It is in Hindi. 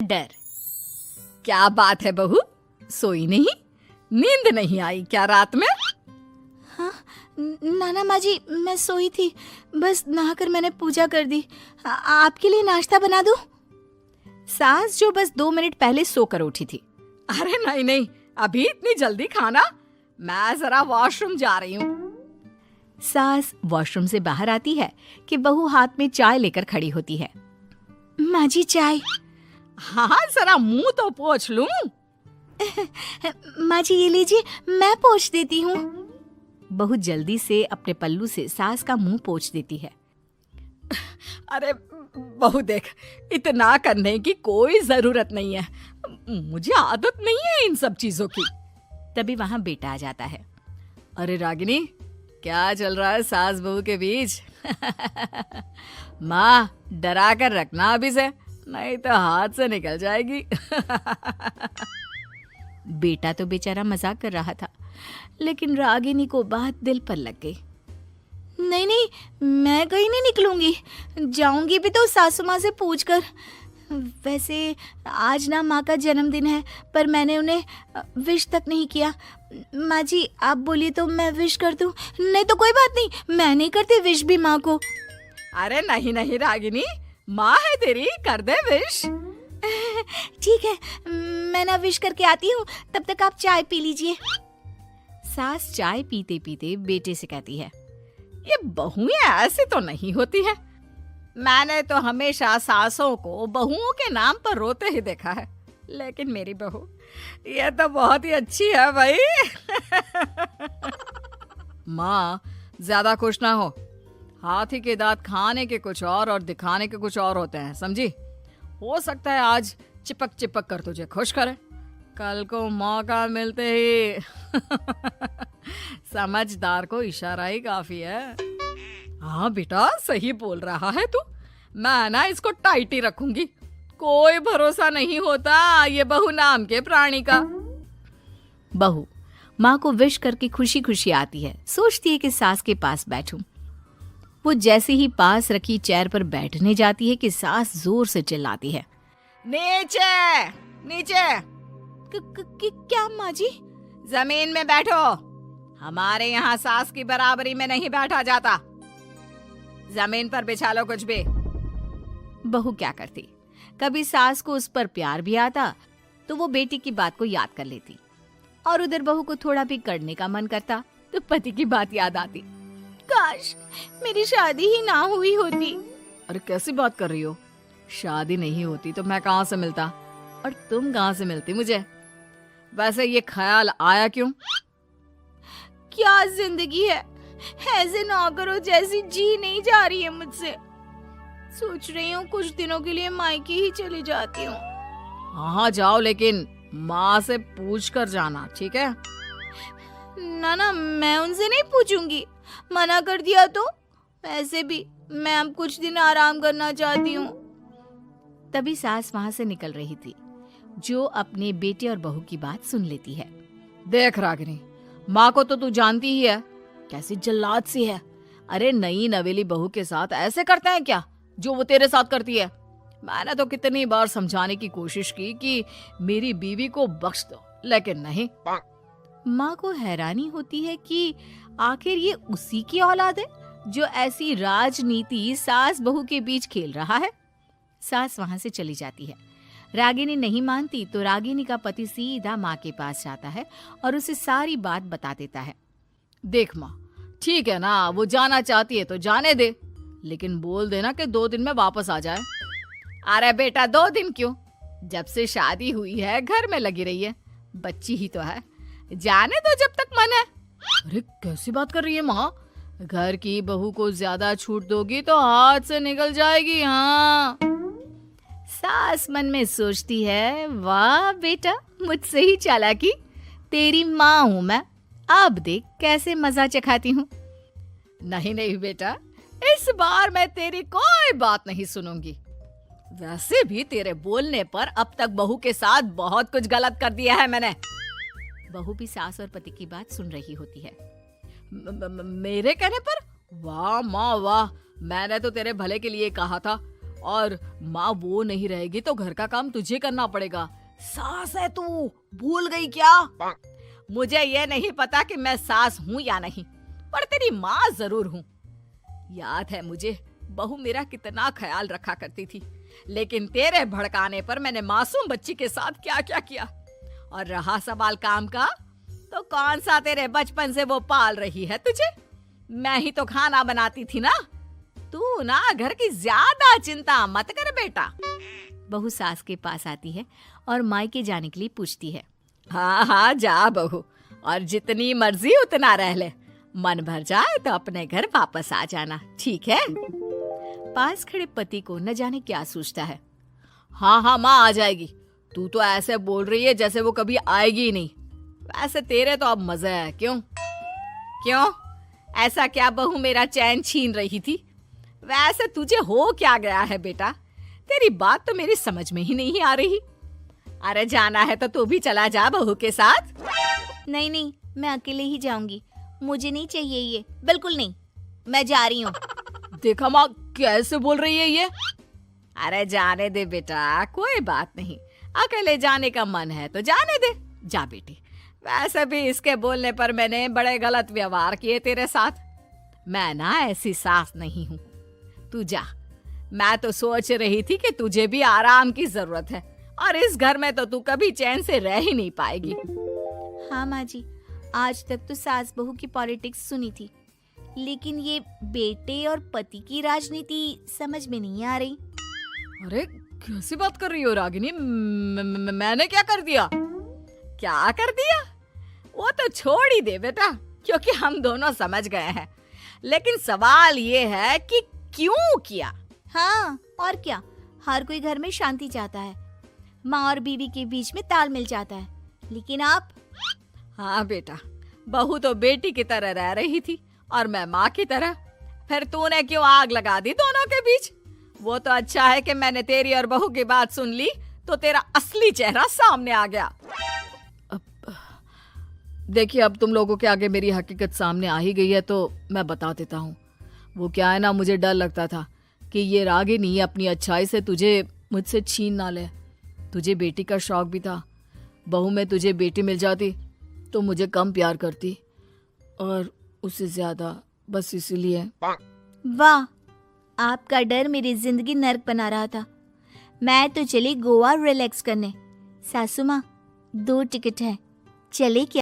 डर। क्या बात है बहू, सोई नहीं? नींद नहीं आई क्या रात में? हाँ नाना माँ जी, मैं सोई थी, बस नहाकर मैंने पूजा कर दी। आपके लिए नाश्ता बना दूं? सास जो बस 2 मिनट पहले सोकर उठी थी। अरे नहीं नहीं, अभी इतनी जल्दी खाना? मैं जरा वॉशरूम जा रही हूँ। सास वॉशरूम से बाहर आती है कि बहू हाथ में चाय लेकर खड़ी होती है। माँ जी चाय। हाँ जरा मुंह तो पोंछ लूं। माँ जी ये लीजिए, मैं पोंछ देती हूँ। बहू जल्दी से अपने पल्लू से सास का मुंह पोंछ देती है। अरे बहू देख, इतना करने की कोई जरूरत नहीं है, मुझे आदत नहीं है इन सब चीजों की। तभी वहां बेटा आ जाता है। अरे रागिनी, क्या चल रहा है सास बहू के बीच? माँ डरा कर रखना अभी से, नहीं तो हाथ से निकल जाएगी। बेटा तो बेचारा मजाक कर रहा था, लेकिन रागिनी को बात दिल पर लग गई। नहीं नहीं, मैं कहीं नहीं निकलूंगी, जाऊंगी भी तो सासू माँ से पूछकर। वैसे आज ना माँ का जन्मदिन है, पर मैंने उन्हें विश तक नहीं किया। माँ जी आप बोलिए तो मैं विश कर दूं? नहीं तो कोई बात नहीं, मैं नहीं करती विश भी माँ को। अरे नहीं नहीं रागिनी, माँ है तेरी, कर दे विश। ठीक है, मैं ना विश करके आती हूँ, तब तक आप चाय पी लीजिए। सास चाय पीते पीते बेटे से कहती है, ये बहुएं ऐसी तो नहीं होती है। मैंने तो हमेशा सासों को बहुओं के नाम पर रोते ही देखा है, लेकिन मेरी बहू ये तो बहुत ही अच्छी है भाई। माँ ज्यादा खुश ना हो, हाथी के दांत खाने के कुछ और दिखाने के कुछ और होते हैं, समझी? हो सकता है आज चिपक चिपक कर तुझे खुश करे, कल को मौका मिलते ही समझदार को इशारा ही काफी है। हाँ बेटा सही बोल रहा है तू, मैं ना इसको टाइट ही रखूंगी, कोई भरोसा नहीं होता ये बहू नाम के प्राणी का। बहू माँ को विश करके खुशी खुशी आती है, सोचती है कि सास के पास बैठूं। वो जैसे ही पास रखी चेयर पर बैठने जाती है कि सास जोर से चिल्लाती है, नीचे नीचे। क्या माँ जी? जमीन में बैठो, हमारे यहाँ सास की बराबरी में नहीं बैठा जाता, जमीन पर बिछा लो कुछ भी। बहू क्या करती, कभी सास को उस पर प्यार भी आता तो वो बेटी की बात को याद कर लेती, और उधर बहू को थोड़ा भी करने का मन करता तो पति की बात याद आती। काश मेरी शादी ही ना हुई होती। अरे कैसी बात कर रही हो, शादी नहीं होती तो मैं कहाँ से मिलता और तुम कहाँ से मिलती मुझे? वैसे ये ख्याल आया क्यों? क्या जिंदगी है, ऐसे ना करो जैसी जी नहीं जा रही है मुझसे। सोच रही हूँ कुछ दिनों के लिए मायके ही चली जाती हूँ। हाँ जाओ, लेकिन माँ से पूछ कर जाना, ठीक है? ना मैं उनसे नहीं पूछूंगी, मना कर दिया तो। वैसे भी मैं अब कुछ दिन आराम करना चाहती हूँ। तभी सास वहां से निकल रही थी, जो अपने बेटे और बहू की बात सुन लेती है। देख रागिनी, माँ को तो तू जानती ही है, कैसी जल्लाद सी है। अरे नई नवेली बहू के साथ ऐसे करते हैं क्या जो वो तेरे साथ करती है? मैंने तो कितनी बार समझाने की कोशिश की कि मेरी बीवी को बख्श दो, लेकिन नहीं। माँ को हैरानी होती है कि आखिर ये उसी की औलाद है जो ऐसी राजनीति सास बहू के बीच खेल रहा है। सास वहां से चली जाती है। रागिनी नहीं मानती तो रागिनी का पति सीधा माँ के पास जाता है और उसे सारी बात बता देता है। देख माँ, ठीक है ना, वो जाना चाहती है तो जाने दे, लेकिन बोल देना कि 2 दिन में वापस आ जाए। अरे बेटा 2 दिन क्यों, जब से शादी हुई है घर में लगी रही है, बच्ची ही तो है, जाने दो जब तक मन है। अरे कैसी बात कर रही है माँ, घर की बहू को ज्यादा छूट दोगी तो हाथ से निकल जाएगी। हाँ, सास मन में सोचती है, वाह बेटा मुझसे ही चालाकी, तेरी माँ हूं मैं, अब देख कैसे मजा चखाती हूँ। नहीं नहीं बेटा, इस बार मैं तेरी कोई बात नहीं सुनूंगी। वैसे भी तेरे बोलने पर अब तक बहू के साथ बहुत कुछ गलत कर दिया है मैंने। बहू भी सास और पति की बात सुन रही होती है। मेरे कहने पर? वाह माँ वाह, मैंने तो तेरे भले के लिए कहा था, और माँ वो नहीं रहेगी तो घर का काम तुझे करना पड़ेगा। सास है तू, भूल गई क्या? मुझे ये नहीं पता कि मैं सास हूँ या नहीं, पर तेरी माँ जरूर हूँ। याद है मुझे बहू मेरा कितना ख्याल रखा करती थी, लेकिन तेरे भड़काने पर मैंने मासूम बच्ची के साथ क्या क्या किया। और रहा सवाल काम का, तो कौन सा तेरे बचपन से वो पाल रही है तुझे? मैं ही तो खाना बनाती थी ना। तू ना घर की ज्यादा चिंता मत कर बेटा। बहू सास के पास आती है और मायके जाने के लिए पूछती है। हाँ हाँ जा बहू, और जितनी मर्जी उतना रह ले। मन भर जाए तो अपने घर वापस आ जाना, ठीक है? पास खड़े पति को न जाने क्या सोचता है। हाँ हाँ माँ आ जाएगी। तू तो ऐसे बोल रही है जैसे वो कभी आएगी ही नहीं। वैसे तेरे तो अब मजे है। क्यों क्यों ऐसा क्या बहू मेरा चैन छीन रही थी? वैसे तुझे हो क्या गया है बेटा? तेरी बात तो मेरी समझ में ही नहीं आ रही। अरे जाना है तो तू भी चला जा बहू के साथ। नहीं नहीं, मैं अकेले ही जाऊंगी। मुझे नहीं चाहिए ये, बिल्कुल नहीं। मैं जा रही हूँ। देखा माँ कैसे बोल रही है ये। अरे जाने दे बेटा, कोई बात नहीं। अकेले जाने का मन है तो जाने दे, जा बेटी। वैसे भी इसके बोलने पर मैंने बड़े गलत व्यवहार किए तेरे साथ। मैं ना ऐसी सास नहीं हूँ। तू जा। मैं तो सोच रही थी कि तुझे भी आराम की जरूरत है, और इस घर में तो तू कभी चैन से रह ही नहीं पाएगी। हाँ माँ जी, आज तक तो सास बहू की पॉलिटिक्स सुनी थी, लेकिन ये बेटे और पति की राजनीति समझ में नहीं आ रही। अरे कैसी बात कर रही हो रागिनी? मैंने क्या कर दिया? क्या कर दिया? वो तो छोड़ ही दे बेटा, क्योंकि हम दोनों समझ गए हैं। लेकिन सवाल ये है कि क्यों किया? हाँ और क्या, हर कोई घर में शांति चाहता है, माँ और बीवी के बीच में तालमेल चाहता है, लेकिन आप? हाँ बेटा, बहू तो बेटी की तरह रह रही थी और मैं माँ की तरह। फिर तूने क्यों आग लगा दी दोनों के बीच? वो तो अच्छा है कि मैंने तेरी और बहू की बात सुन ली, तो तेरा असली चेहरा सामने आ गया। देखिए, अब तुम लोगों के आगे मेरी हकीकत सामने आ ही गई है तो मैं बता देता हूँ। वो क्या है ना, मुझे डर लगता था कि ये रागिनी अपनी अच्छाई से तुझे मुझसे छीन ना ले। तुझे बेटी का शौक भी था। बहू में तुझे बेटी मिल जाती तो मुझे कम प्यार करती, और उससे ज्यादा, बस इसीलिए। वाह, आपका डर मेरी जिंदगी नर्क बना रहा था। मैं तो चली गोवा रिलैक्स करने। सासू माँ, 2 टिकट है, चले क्या?